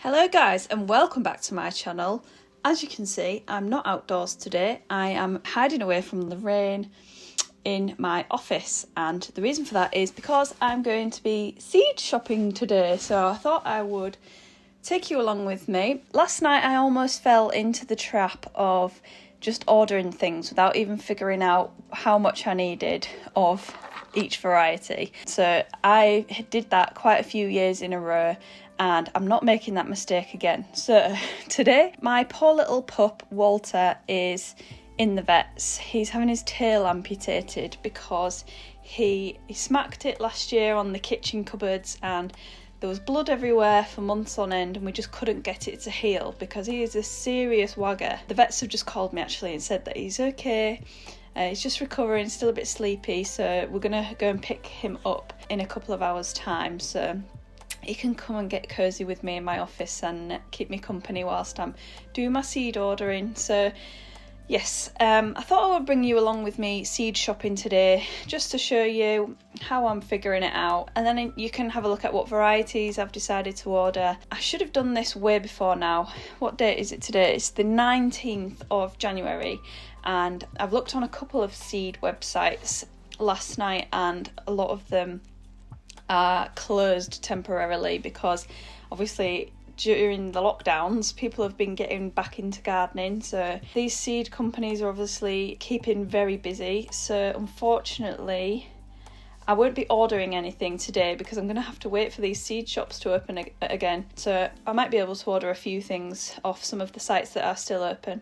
Hello guys and welcome back to my channel. As you can see, I'm not outdoors today. I am hiding away from the rain in my office, and the reason for that is because I'm going to be seed shopping today, so I thought I would take you along with me. Last night I almost fell into the trap of just ordering things without even figuring out how much I needed of each variety. So I did that quite a few years in a row, and I'm not making that mistake again. So today, my poor little pup, Walter, is in the vets. He's having his tail amputated because he smacked it last year on the kitchen cupboards, and there was blood everywhere for months on end, and we just couldn't get it to heal because he is a serious wagger. The vets have just called me actually and said that he's okay. He's just recovering, still a bit sleepy, so we're going to go and pick him up in a couple of hours' time. So he can come and get cosy with me in my office and keep me company whilst I'm doing my seed ordering. So yes, I thought I would bring you along with me seed shopping today just to show you how I'm figuring it out, and then you can have a look at what varieties I've decided to order. I should have done this way before now. What date is it today? It's the 19th of January, and I've looked on a couple of seed websites last night, and a lot of them are closed temporarily because obviously during the lockdowns people have been getting back into gardening, so these seed companies are obviously keeping very busy. So unfortunately I won't be ordering anything today because I'm going to have to wait for these seed shops to open again. So I might be able to order a few things off some of the sites that are still open,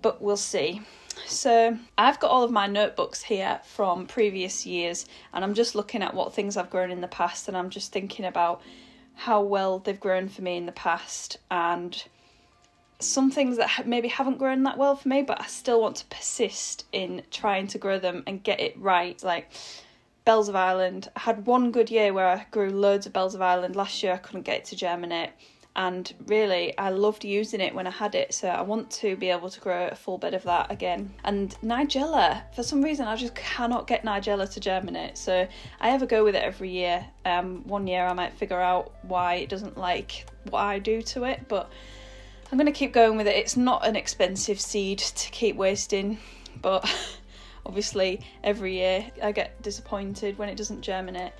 but we'll see. So I've got all of my notebooks here from previous years, and I'm just looking at what things I've grown in the past, and I'm just thinking about how well they've grown for me in the past, and some things that maybe haven't grown that well for me, but I still want to persist in trying to grow them and get it right. Like Bells of Ireland, I had one good year where I grew loads of Bells of Ireland. Last year I couldn't get it to germinate, and really I loved using it when I had it, so I want to be able to grow a full bed of that again. And Nigella, for some reason I just cannot get Nigella to germinate, so I have a go with it every year. One year I might figure out why it doesn't like what I do to it, but I'm going to keep going with it. It's not an expensive seed to keep wasting, but obviously every year I get disappointed when it doesn't germinate.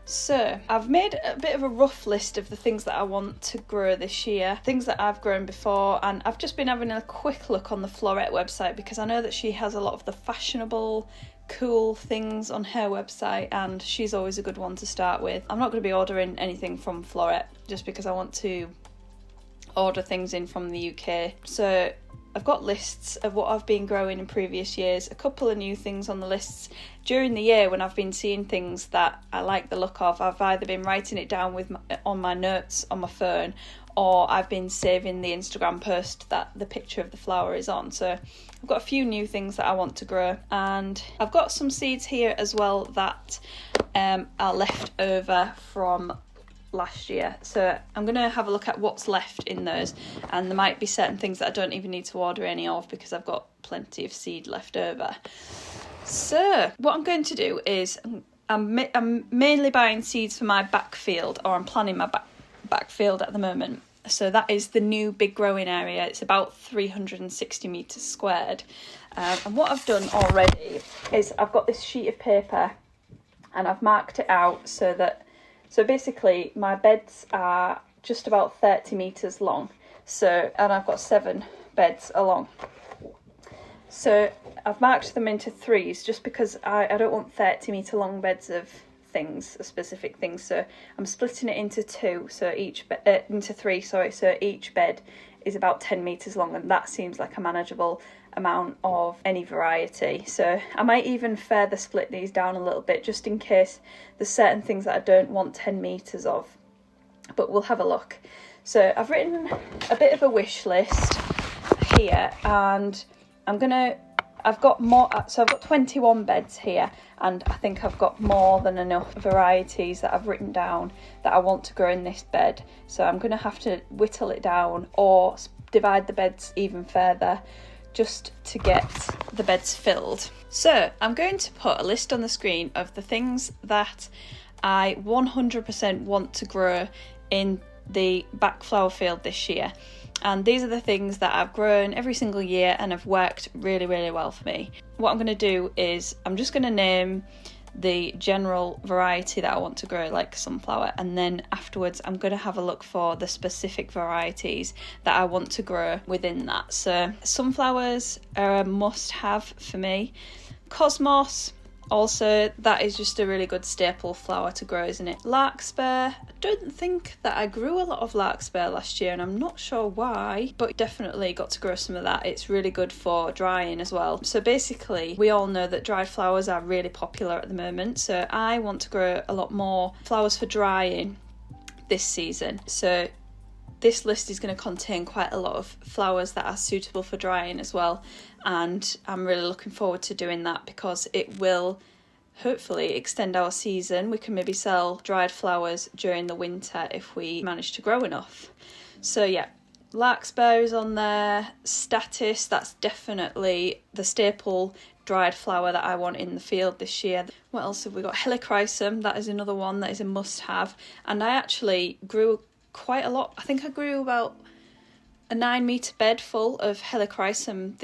So I've made a bit of a rough list of the things that I want to grow this year, things that I've grown before, and I've just been having a quick look on the Florette website because I know that she has a lot of the fashionable, cool things on her website, and she's always a good one to start with. I'm not going to be ordering anything from Florette just because I want to order things in from the UK. So I've got lists of what I've been growing in previous years, a couple of new things on the lists during the year when I've been seeing things that I like the look of. I've either been writing it down on my notes on my phone, or I've been saving the Instagram post that the picture of the flower is on. So I've got a few new things that I want to grow, and I've got some seeds here as well that are left over from last year, so I'm going to have a look at what's left in those, and there might be certain things that I don't even need to order any of because I've got plenty of seed left over. So what I'm going to do is I'm mainly buying seeds for my backfield, or I'm planning my backfield at the moment. So that is the new big growing area. It's about 360 metres squared, and what I've done already is I've got this sheet of paper and I've marked it out so basically my beds are just about 30 metres long, and I've got 7 beds along. So I've marked them into threes just because I don't want 30 metre long beds of things, specific things. So I'm splitting it into two, so into three, sorry. So each bed is about 10 metres long, and that seems like a manageable amount of any variety. So I might even further split these down a little bit just in case there's certain things that I don't want 10 metres of, but we'll have a look. So I've written a bit of a wish list here, and I've got more, so I've got 21 beds here, and I think I've got more than enough varieties that I've written down that I want to grow in this bed. So I'm going to have to whittle it down or divide the beds even further just to get the beds filled. So I'm going to put a list on the screen of the things that I 100% want to grow in the back flower field this year. And these are the things that I've grown every single year and have worked really, really well for me. What I'm going to do is I'm just going to name the general variety that I want to grow, like sunflower, and then afterwards I'm going to have a look for the specific varieties that I want to grow within that. So sunflowers are a must-have for me. Cosmos, also, that is just a really good staple flower to grow, isn't it? Larkspur, I don't think that I grew a lot of larkspur last year, and I'm not sure why, but definitely got to grow some of that. It's really good for drying as well. So basically, we all know that dried flowers are really popular at the moment, so I want to grow a lot more flowers for drying this season. So this list is going to contain quite a lot of flowers that are suitable for drying as well, and I'm really looking forward to doing that because it will hopefully extend our season. We can maybe sell dried flowers during the winter if we manage to grow enough. So yeah, Larkspur is on there. Statice, that's definitely the staple dried flower that I want in the field this year. What else have we got? Helichrysum, that is another one that is a must-have, and I actually grew quite a lot. I think I grew about a 9-metre bed full of Helichrysum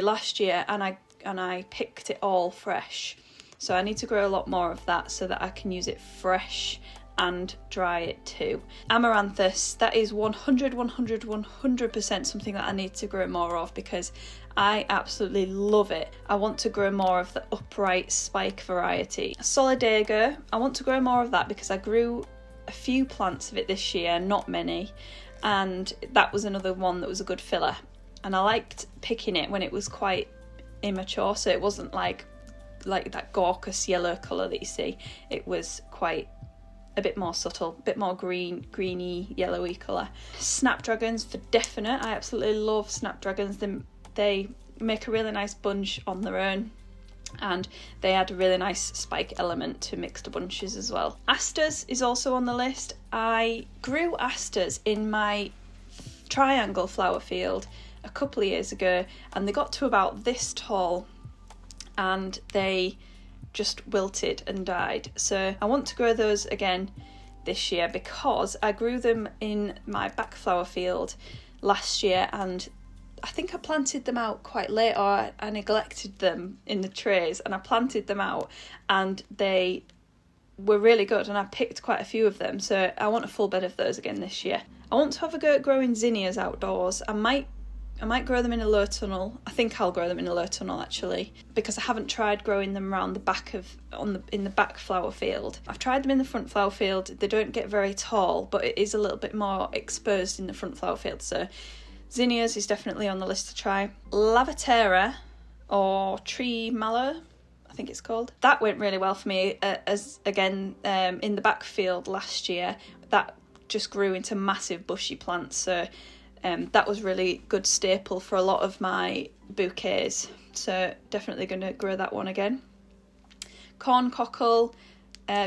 last year, and I picked it all fresh. So I need to grow a lot more of that so that I can use it fresh and dry it too. Amaranthus, that is 100% something that I need to grow more of because I absolutely love it. I want to grow more of the upright spike variety. Solidago, I want to grow more of that because I grew a few plants of it this year, not many, and that was another one that was a good filler, and I liked picking it when it was quite immature, so it wasn't like that gorgeous yellow colour that you see. It was quite a bit more subtle, a bit more greeny yellowy colour. Snapdragons for definite. I absolutely love snapdragons. They make a really nice bunch on their own, and they add a really nice spike element to mixed bunches as well. Asters is also on the list. I grew asters in my triangle flower field a couple of years ago, and they got to about this tall and they just wilted and died. So I want to grow those again this year because I grew them in my back flower field last year, and I think I planted them out quite late, or I neglected them in the trays, and I planted them out and they were really good, and I picked quite a few of them, so I want a full bed of those again this year. I want to have a go at growing zinnias outdoors. I might grow them in a low tunnel. I think I'll grow them in a low tunnel actually, because I haven't tried growing them around the back in the back flower field. I've tried them in the front flower field. They don't get very tall, but it is a little bit more exposed in the front flower field, so zinnias is definitely on the list to try. Lavatera, or tree mallow, I think it's called. That went really well for me in the back field last year. That just grew into massive bushy plants, so that was really good staple for a lot of my bouquets. So definitely going to grow that one again. Corn cockle.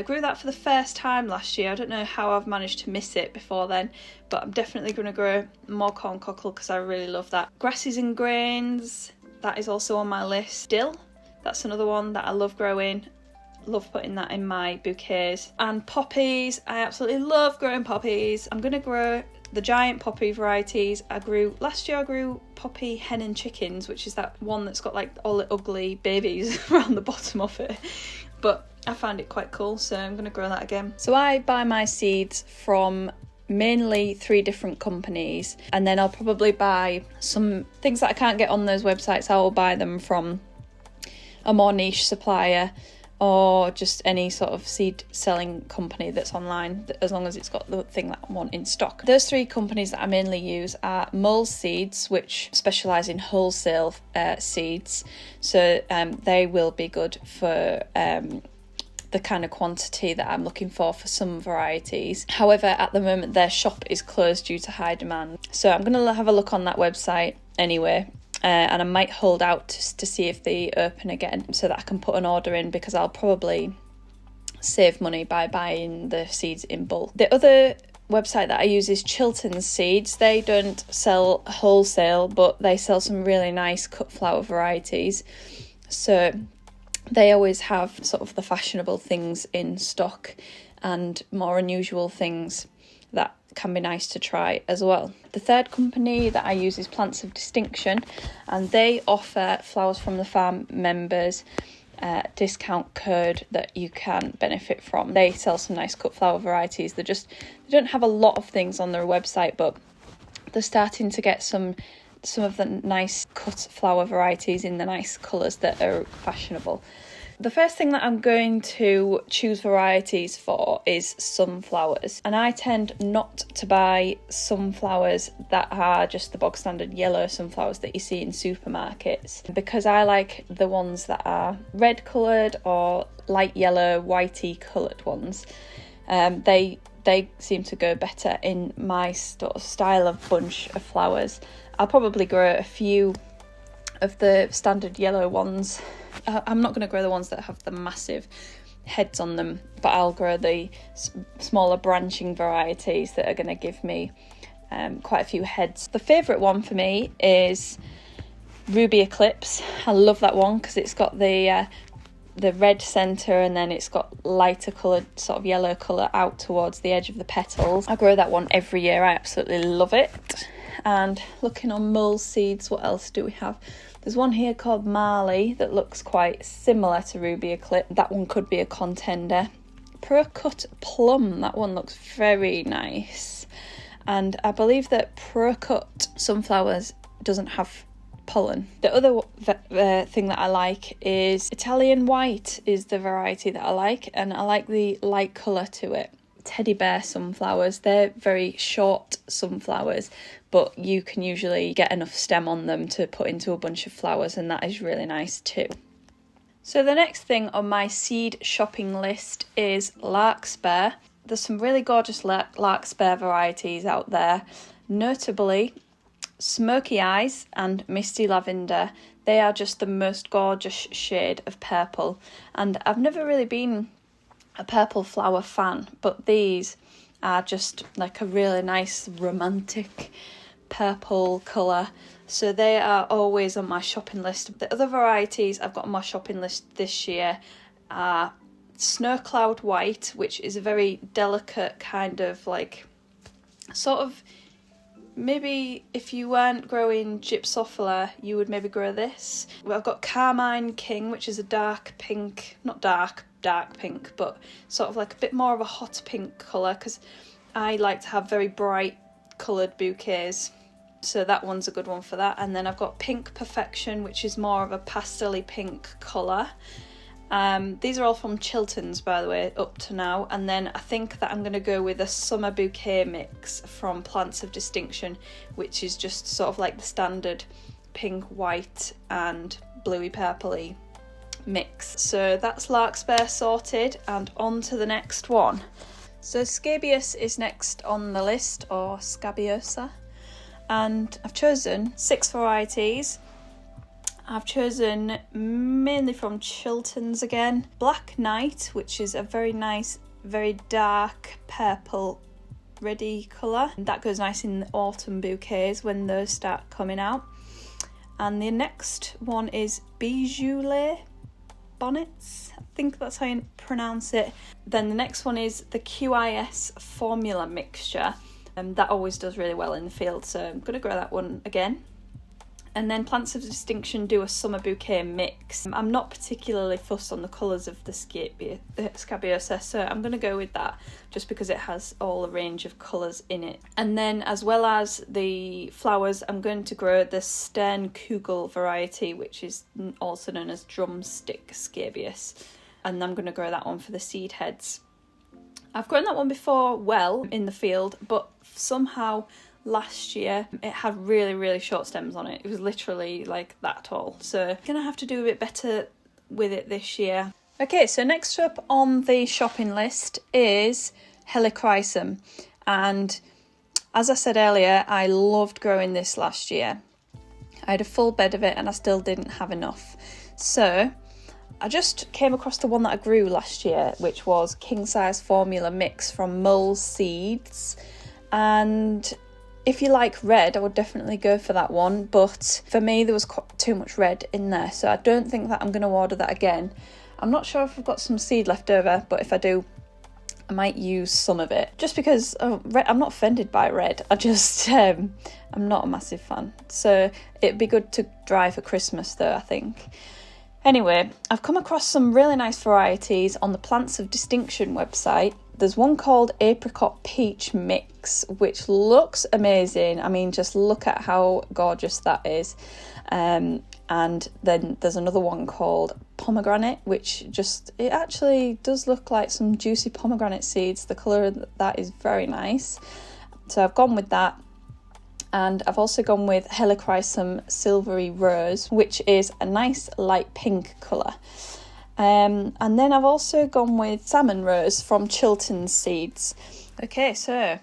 Grew that for the first time last year. I don't know how I've managed to miss it before then, but I'm definitely going to grow more corn cockle because I really love that. Grasses and grains, that is also on my list. Dill, that's another one that I love growing. Love putting that in my bouquets. And poppies, I absolutely love growing poppies. I'm going to grow the giant poppy varieties. Last year I grew poppy hen and chickens, which is that one that's got like all the ugly babies around the bottom of it, but I found it quite cool, so I'm going to grow that again. So I buy my seeds from mainly 3 different companies, and then I'll probably buy some things that I can't get on those websites. I will buy them from a more niche supplier, or just any sort of seed selling company that's online, as long as it's got the thing that I want in stock. Those 3 companies that I mainly use are Mull's Seeds, which specialise in wholesale seeds, so they will be good for the kind of quantity that I'm looking for some varieties. However, at the moment their shop is closed due to high demand, so I'm going to have a look on that website anyway. And I might hold out to see if they open again so that I can put an order in, because I'll probably save money by buying the seeds in bulk. The other website that I use is Chilton's Seeds. They don't sell wholesale, but they sell some really nice cut flower varieties. So they always have sort of the fashionable things in stock and more unusual things. can be nice to try as well. The third company that I use is Plants of Distinction, and they offer Flowers from the Farm members discount code that you can benefit from. They sell some nice cut flower varieties. They don't have a lot of things on their website, but they're starting to get some of the nice cut flower varieties in the nice colours that are fashionable. The first thing that I'm going to choose varieties for is sunflowers, and I tend not to buy sunflowers that are just the bog standard yellow sunflowers that you see in supermarkets, because I like the ones that are red coloured or light yellow whitey coloured ones. They seem to go better in my sort of style of bunch of flowers. I'll probably grow a few of the standard yellow ones. I'm not going to grow the ones that have the massive heads on them, but I'll grow the smaller branching varieties that are going to give me quite a few heads. The favourite one for me is Ruby Eclipse. I love that one because it's got the red centre, and then it's got lighter coloured sort of yellow colour out towards the edge of the petals. I grow that one every year. I absolutely love it. And looking on Mole Seeds, what else do we have? There's one here called Marley that looks quite similar to Ruby Eclipse. That one could be a contender. Apricot Plum, that one looks very nice. And I believe that Apricot sunflowers doesn't have pollen. The other thing that I like is Italian White is the variety that I like, and I like the light colour to it. Teddy bear sunflowers, they're very short sunflowers, but you can usually get enough stem on them to put into a bunch of flowers, and that is really nice too. So the next thing on my seed shopping list is Larkspur. There's some really gorgeous Larkspur varieties out there, notably Smoky Eyes and Misty Lavender. They are just the most gorgeous shade of purple, and I've never really been a purple flower fan, but these are just like a really nice romantic purple colour, so they are always on my shopping list. The other varieties I've got on my shopping list this year are Snow Cloud White, which is a very delicate kind of like sort of, maybe if you weren't growing Gypsophila you would maybe grow this. I've got Carmine King, which is a dark pink, not dark pink, but sort of like a bit more of a hot pink colour, because I like to have very bright coloured bouquets, so that one's a good one for that. And then I've got Pink Perfection, which is more of a pastel-y pink colour. These are all from Chilton's, by the way, up to now. And then I think that I'm going to go with a summer bouquet mix from Plants of Distinction, which is just sort of like the standard pink, white and bluey purpley mix. So that's Larkspur sorted, and on to the next one. So Scabiosa is next on the list, or Scabiosa, and I've chosen 6 varieties. I've chosen mainly from Chilton's again. Black Knight, which is a very nice, very dark purple reddy colour, and that goes nice in the autumn bouquets when those start coming out. And the next one is Bijoulet Bonnets, I think that's how you pronounce it. Then the next one is the QIS Formula Mixture, and that always does really well in the field, so I'm going to grow that one again. And then Plants of Distinction do a summer bouquet mix. I'm not particularly fussed on the colours of the Scabiosa, so I'm going to go with that just because it has all a range of colours in it. And then as well as the flowers, I'm going to grow the Sternkugel variety, which is also known as drumstick scabious. And I'm going to grow that one for the seed heads. I've grown that one before well in the field, but somehow last year it had really short stems on it. It was literally like that tall, so I'm gonna have to do a bit better with it this year. Okay, so next up on the shopping list is Helichrysum, and as I said earlier, I loved growing this last year. I had a full bed of it and I still didn't have enough, so I just came across the one that I grew last year, which was King Size Formula Mix from Mole Seeds. And if you like red, I would definitely go for that one, but for me there was too much red in there, so I don't think that I'm going to order that again. I'm not sure if I've got some seed left over, but if I do, I might use some of it just because I'm not offended by red. I just, I'm not a massive fan. So it'd be good to dry for Christmas though, I think. Anyway, I've come across some really nice varieties on the Plants of Distinction website. There's one called Apricot Peach Mix, which looks amazing. I mean, just look at how gorgeous that is. And then there's another one called Pomegranate, which it actually does look like some juicy pomegranate seeds. The colour of that is very nice. So I've gone with that. And I've also gone with Helichrysum Silvery Rose, which is a nice light pink colour. And then I've also gone with Salmon Rose from Chiltern Seeds. Okay, so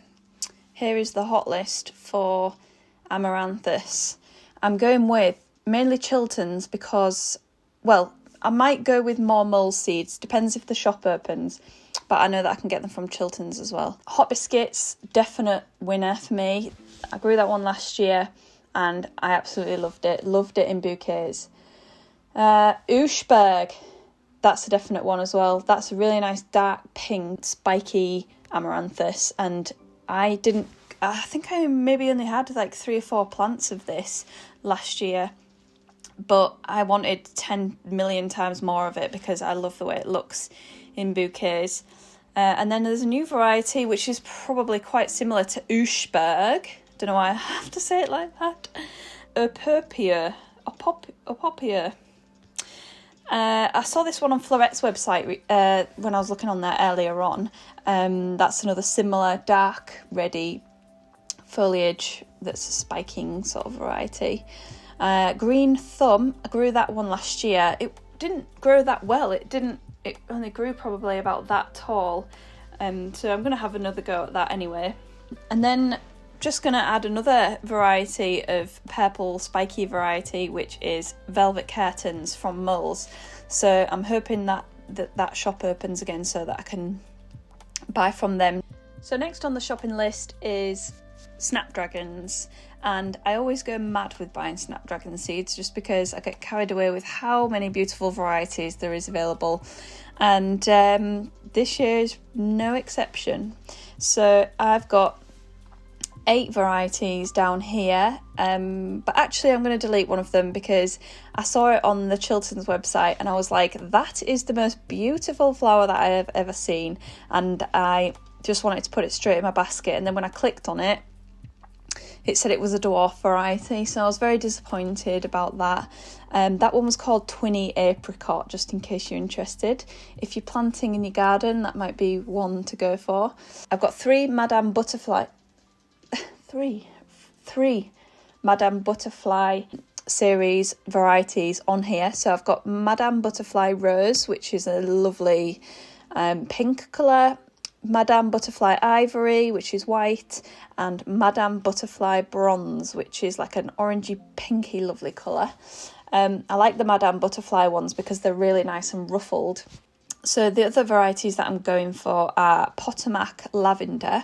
here is the hot list for Amaranthus. I'm going with mainly Chilterns because, well, I might go with more mull seeds, depends if the shop opens, but I know that I can get them from Chilterns as well. Hot Biscuits, definite winner for me. I grew that one last year and I absolutely loved it in bouquets. Ushberg, that's a definite one as well. That's a really nice dark pink spiky Amaranthus, and I think I maybe only had like 3 or 4 plants of this last year, but I wanted 10 million times more of it because I love the way it looks in bouquets. And then there's a new variety which is probably quite similar to Ushberg. Don't know why I have to say it like that. Opopia. I saw this one on Florette's website when I was looking on there earlier on. That's another similar dark reddy foliage that's a spiking sort of variety. Green Thumb, I grew that one last year. It didn't grow that well. It only grew probably about that tall. So I'm going to have another go at that anyway. And then just going to add another variety of purple spiky variety, which is Velvet Curtains from Mulls. So I'm hoping that shop opens again so that I can buy from them. So next on the shopping list is Snapdragons, and I always go mad with buying Snapdragon seeds just because I get carried away with how many beautiful varieties there is available, and this year is no exception. So I've got 8 varieties down here, but actually I'm going to delete one of them because I saw it on the Chilterns website and I was like, that is the most beautiful flower that I have ever seen, and I just wanted to put it straight in my basket. And then when I clicked on it, it said it was a dwarf variety, so I was very disappointed about that. That one was called Twinny Apricot, just in case you're interested. If you're planting in your garden, that might be one to go for. I've got 3 Madame Butterfly... three Madame Butterfly series varieties on here. So I've got Madame Butterfly Rose, which is a lovely pink colour, Madame Butterfly Ivory, which is white, and Madame Butterfly Bronze, which is like an orangey pinky lovely colour. I like the Madame Butterfly ones because they're really nice and ruffled. So the other varieties that I'm going for are Pottermak Lavender,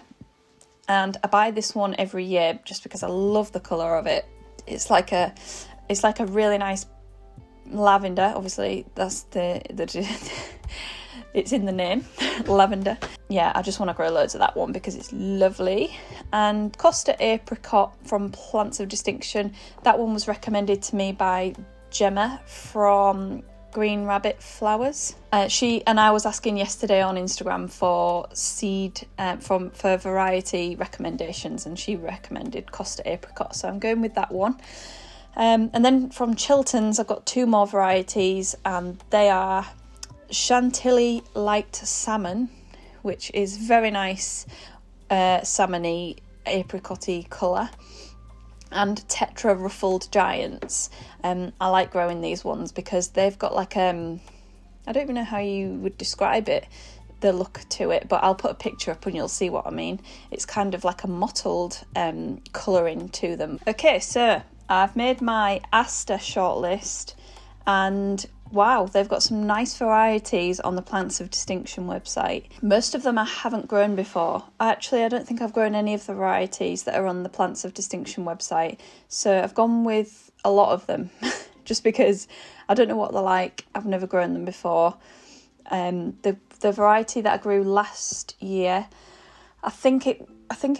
and I buy this one every year just because I love the colour of it. It's like a really nice lavender. Obviously, that's the it's in the name, lavender. Yeah, I just want to grow loads of that one because it's lovely. And Costa Apricot from Plants of Distinction. That one was recommended to me by Gemma from Green Rabbit Flowers. She and I was asking yesterday on Instagram for seed for variety recommendations, and she recommended Costa Apricot, so I'm going with that one. And then from Chilterns, I've got 2 more varieties, and they are Chantilly Light Salmon, which is very nice salmony apricot-y colour, and Tetra Ruffled Giants. I like growing these ones because they've got like I don't even know how you would describe it, the look to it, but I'll put a picture up and you'll see what I mean. It's kind of like a mottled colouring to them. Okay, so I've made my Aster shortlist, and wow, they've got some nice varieties on the Plants of Distinction website. Most of them I haven't grown before. Actually, I don't think I've grown any of the varieties that are on the Plants of Distinction website. So I've gone with a lot of them just because I don't know what they're like. I've never grown them before. The the variety that I grew last year. I think it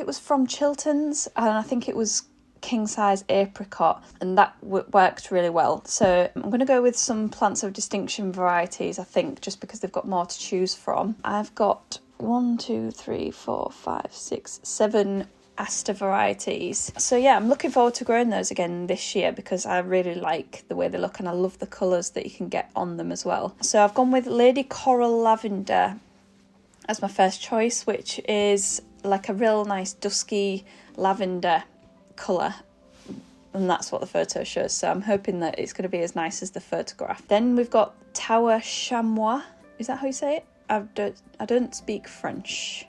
was from Chilton's, and I think it was king size apricot, and that worked really well. So I'm going to go with some plants of distinction varieties, I think, just because they've got more to choose from. I've got 1, 2, 3, 4, 5, 6, 7 Aster varieties. So yeah, I'm looking forward to growing those again this year because I really like the way they look and I love the colours that you can get on them as well. So I've gone with Lady Coral Lavender as my first choice, which is like a real nice dusky lavender colour, and that's what the photo shows, so I'm hoping that it's going to be as nice as the photograph. Then we've got Tower Chamois, is that how you say it? I don't speak French.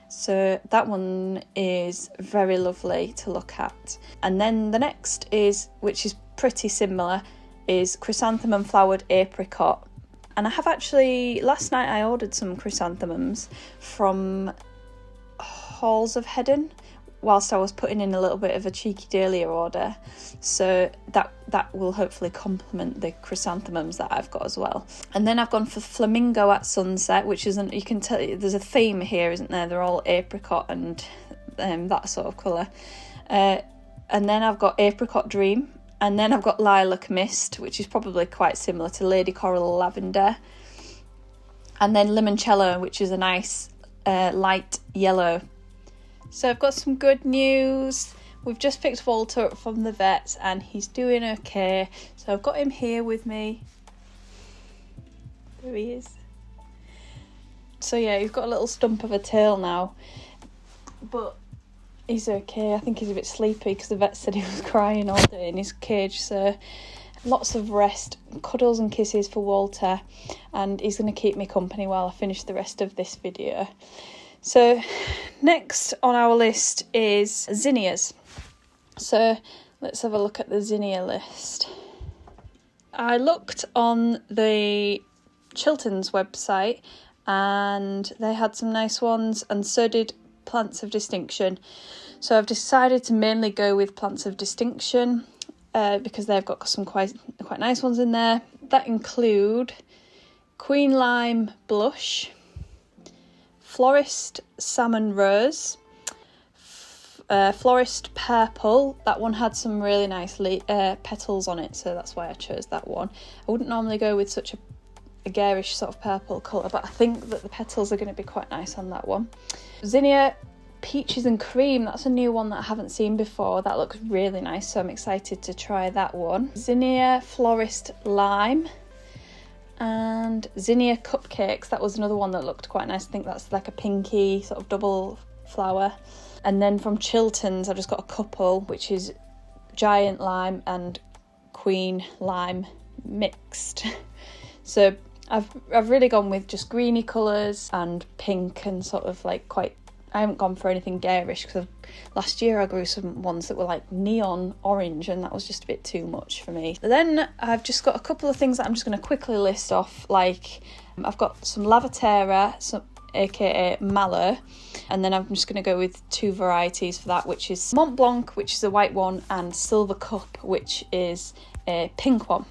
So that one is very lovely to look at. And then the next is, which is pretty similar, is Chrysanthemum Flowered Apricot. And I have actually, last night I ordered some chrysanthemums from Halls of Hedon whilst I was putting in a little bit of a cheeky dahlia order. So that will hopefully complement the chrysanthemums that I've got as well. And then I've gone for Flamingo at Sunset, which isn't, you can tell there's a theme here, isn't there? They're all apricot and that sort of colour. And then I've got Apricot Dream. And then I've got Lilac Mist, which is probably quite similar to Lady Coral Lavender. And then Limoncello, which is a nice light yellow. So I've got some good news. We've just picked Walter up from the vet and he's doing okay. So I've got him here with me. There he is. So yeah, he's got a little stump of a tail now. But he's okay. I think he's a bit sleepy because the vet said he was crying all day in his cage. So lots of rest, cuddles and kisses for Walter. And he's going to keep me company while I finish the rest of this video. So next on our list is Zinnias. So let's have a look at the Zinnia list. I looked on the Chilton's website and they had some nice ones, and so did Plants of Distinction. So I've decided to mainly go with Plants of Distinction because they've got some quite nice ones in there. That include Queen Lime Blush, Florist Salmon Rose, Florist Purple. That one had some really nice petals on it, so that's why I chose that one. I wouldn't normally go with such a garish sort of purple colour, but I think that the petals are going to be quite nice on that one. Zinnia Peaches and Cream, that's a new one that I haven't seen before. That looks really nice, so I'm excited to try that one. Zinnia Florist Lime. And Zinnia Cupcakes, that was another one that looked quite nice. I think that's like a pinky sort of double flower. And then from Chilton's, I've just got a couple, which is Giant Lime and Queen Lime mixed. So I've really gone with just greeny colours and pink and sort of like quite, I haven't gone for anything garish because last year I grew some ones that were like neon orange and that was just a bit too much for me. Then I've just got a couple of things that I'm just going to quickly list off. Like I've got some Lavatera, some aka Mallow, and then I'm just going to go with two varieties for that, which is Mont Blanc, which is a white one, and Silver Cup, which is a pink one.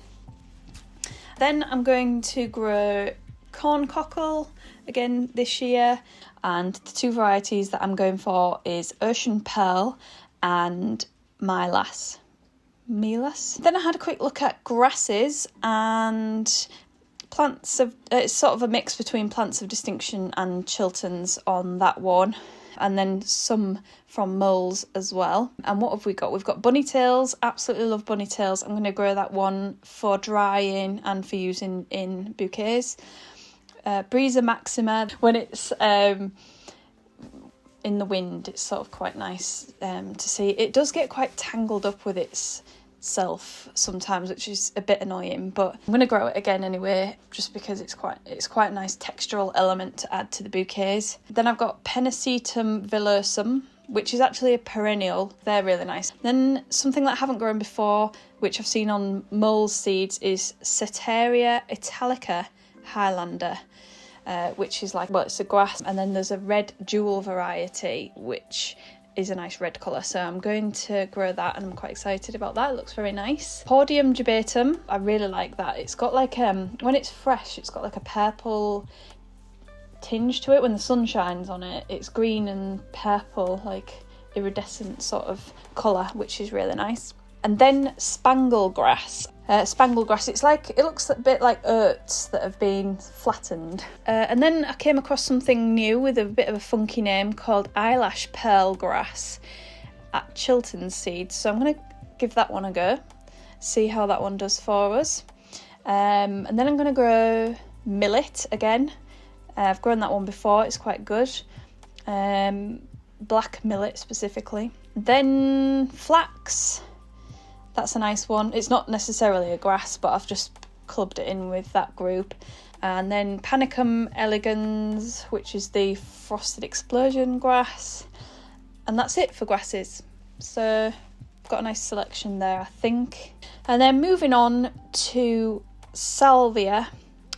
Then I'm going to grow Corn Cockle again this year, and the two varieties that I'm going for is Ocean Pearl and Milas. Then I had a quick look at grasses and plants of, it's sort of a mix between Plants of Distinction and Chilton's on that one, and then some from Moles as well. And what have we got? We've got Bunnytails. Absolutely love Bunnytails. I'm going to grow that one for drying and for using in bouquets. Breeza Maxima, when it's in the wind, it's sort of quite nice to see. It does get quite tangled up with itself sometimes, which is a bit annoying, but I'm going to grow it again anyway, just because it's quite a nice textural element to add to the bouquets. Then I've got Pennisetum villosum, which is actually a perennial. They're really nice. Then something that I haven't grown before, which I've seen on Mole's seeds, is Sateria Italica Highlander, which is like, well, it's a grass, and then there's a red jewel variety, which is a nice red colour, so I'm going to grow that and I'm quite excited about that. It looks very nice. Podium Jubatum, I really like that. It's got like when it's fresh, it's got like a purple tinge to it. When the sun shines on it, it's green and purple, like iridescent sort of colour, which is really nice. And then spanglegrass. Spanglegrass, it looks a bit like oats that have been flattened. And then I came across something new with a bit of a funky name called eyelash pearl grass at Chiltern Seeds. So I'm going to give that one a go, see how that one does for us. And then I'm going to grow millet again. I've grown that one before, it's quite good. Black millet specifically. Then flax. That's a nice one. It's not necessarily a grass, but I've just clubbed it in with that group. And then Panicum elegans, which is the frosted explosion grass. And that's it for grasses. So I've got a nice selection there, I think. And then moving on to salvia.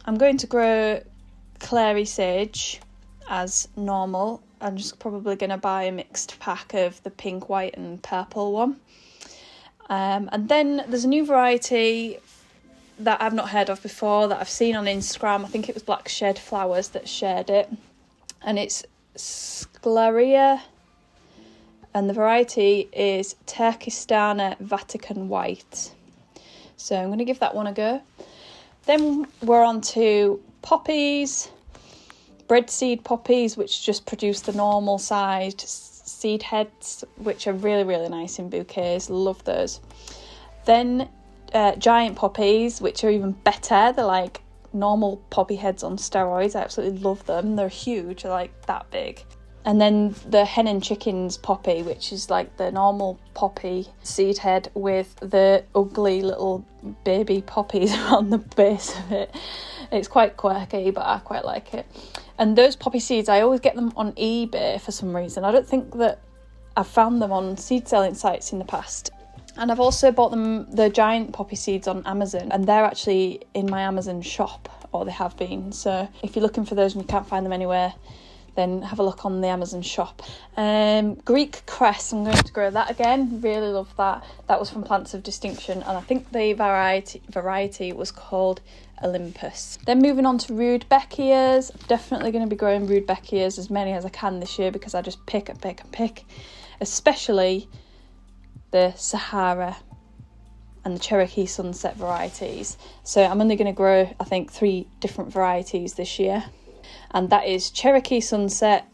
I'm going to grow clary sage as normal. I'm just probably going to buy a mixed pack of the pink, white and purple one. And then there's a new variety that I've not heard of before that I've seen on Instagram. I think it was Black Shed Flowers that shared it. And it's Sclaria. And the variety is Turkistana Vatican White. So I'm going to give that one a go. Then we're on to poppies. Breadseed poppies, which just produce the normal sized seed heads, which are really, really nice in bouquets. Love those. Then giant poppies, which are even better. They're like normal poppy heads on steroids. I absolutely love them. They're huge, they're like that big. And then the hen and chickens poppy, which is like the normal poppy seed head with the ugly little baby poppies around the base of it. It's quite quirky, but I quite like it. And those poppy seeds, I always get them on eBay for some reason. I don't think that I've found them on seed selling sites in the past. And I've also bought the giant poppy seeds on Amazon, and they're actually in my Amazon shop, or they have been. So if you're looking for those and you can't find them anywhere, then have a look on the Amazon shop. Greek cress, I'm going to grow that again. Really love that. That was from Plants of Distinction, and I think the variety was called Olympus. Then moving on to rudbeckias. I'm definitely going to be growing rudbeckias, as many as I can this year, because I just pick and pick and pick, especially the Sahara and the Cherokee Sunset varieties. So I'm only going to grow, I think, 3 different varieties this year. And that is Cherokee Sunset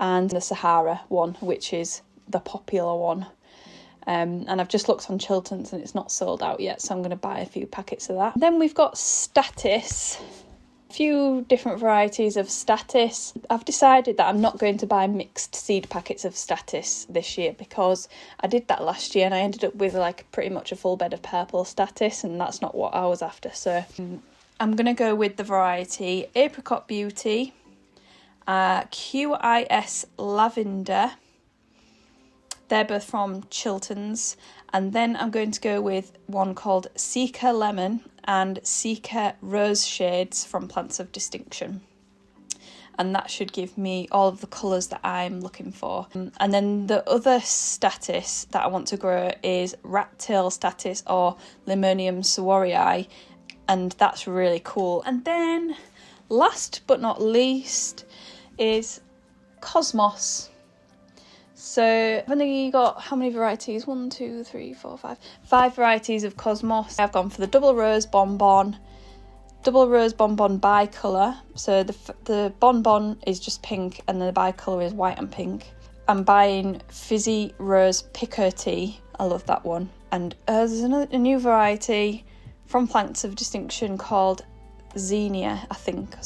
and the Sahara one, which is the popular one. And I've just looked on Chiltern's and it's not sold out yet, so I'm going to buy a few packets of that. Then we've got Status. A few different varieties of Status. I've decided that I'm not going to buy mixed seed packets of Status this year, because I did that last year and I ended up with like pretty much a full bed of purple Status, and that's not what I was after. So I'm going to go with the variety Apricot Beauty, QIS Lavender. They're both from Chiltern's. And then I'm going to go with one called Seeker Lemon and Seeker Rose Shades from Plants of Distinction. And that should give me all of the colours that I'm looking for. And then the other Status that I want to grow is Rat Tail Status or Limonium sawarii. And that's really cool. And then last but not least is Cosmos. So I've only got, how many varieties? 1, 2, 3, 4, 5. 5 varieties of Cosmos. I've gone for the double rose bonbon bicolour. So the bonbon is just pink and the bicolour is white and pink. I'm buying Fizzy Rose Picoty. I love that one. And there's a new variety from Plants of Distinction called Zinnia, I think.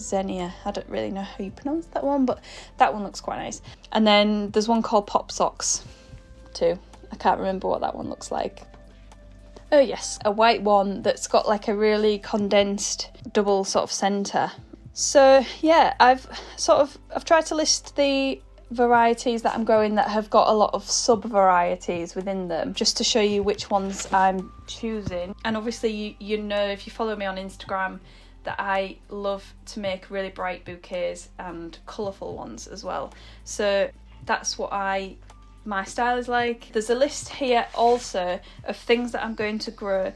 Zinnia. I don't really know how you pronounce that one, but that one looks quite nice. And then there's one called Pop Socks too. I can't remember what that one looks like. Oh yes, a white one that's got like a really condensed double sort of centre. So yeah, I've tried to list the varieties that I'm growing that have got a lot of sub-varieties within them, just to show you which ones I'm choosing. And obviously you know, if you follow me on Instagram, that I love to make really bright bouquets and colourful ones as well. So that's what my style is like. There's a list here also of things that I'm going to grow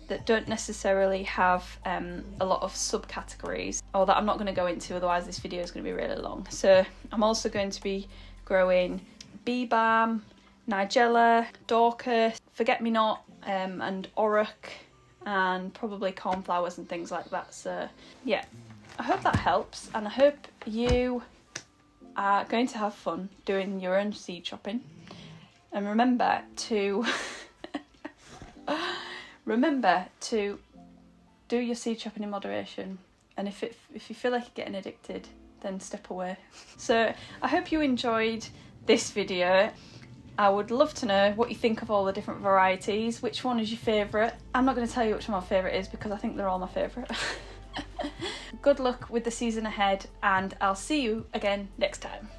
that don't necessarily have a lot of subcategories, or that I'm not going to go into, otherwise this video is going to be really long. So I'm also going to be growing bee balm, nigella, dorcas, forget-me-not, and auroch, and probably cornflowers and things like that. So yeah, I hope that helps, and I hope you are going to have fun doing your own seed shopping. And remember to do your seed shopping in moderation, and if you feel like you're getting addicted, then step away. So I hope you enjoyed this video. I would love to know what you think of all the different varieties. Which one is your favourite? I'm not going to tell you which one my favourite is because I think they're all my favourite. Good luck with the season ahead, and I'll see you again next time.